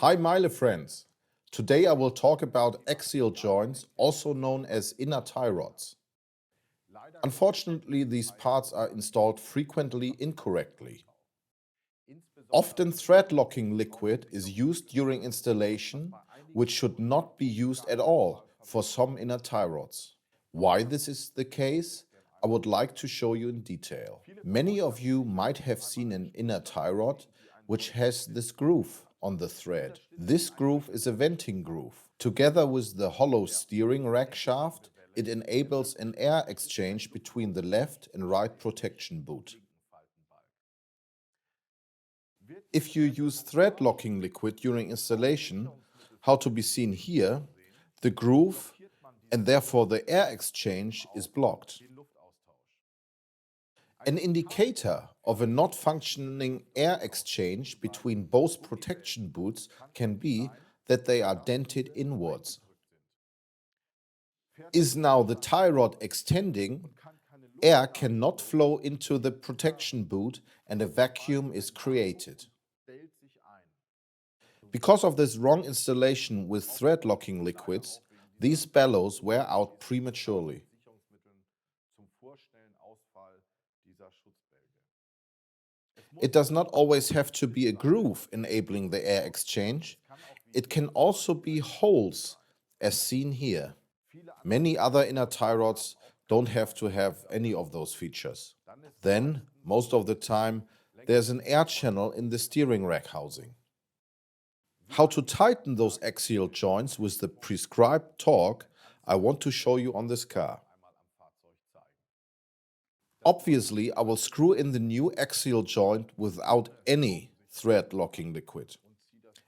Hi MEYLE friends! Today I will talk about axial joints, also known as inner tie rods. Unfortunately, these parts are installed frequently incorrectly. Often thread locking liquid is used during installation, which should not be used at all for some inner tie rods. Why this is the case, I would like to show you in detail. Many of you might have seen an inner tie rod which has this groove on the thread. This groove is a venting groove. Together with the hollow steering rack shaft, it enables an air exchange between the left and right protection boot. If you use thread locking liquid during installation, how to be seen here, the groove and therefore the air exchange is blocked. An indicator of a not functioning air exchange between both protection boots can be that they are dented inwards. Is now the tie rod extending, air cannot flow into the protection boot and a vacuum is created. Because of this wrong installation with thread locking liquids, these bellows wear out prematurely. It does not always have to be a groove enabling the air exchange. It can also be holes, as seen here. Many other inner tie rods don't have to have any of those features. Then, most of the time, there's an air channel in the steering rack housing. How to tighten those axial joints with the prescribed torque I want to show you on this car. Obviously, I will screw in the new axial joint without any thread locking liquid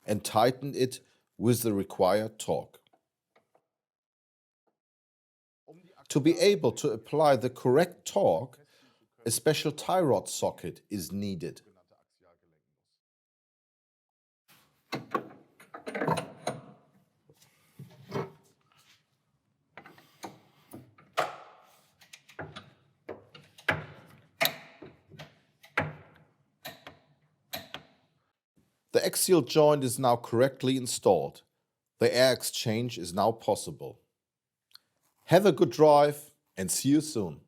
and tighten it with the required torque. To be able to apply the correct torque, a special tie rod socket is needed. The axial joint is now correctly installed. The air exchange is now possible. Have a good drive and see you soon.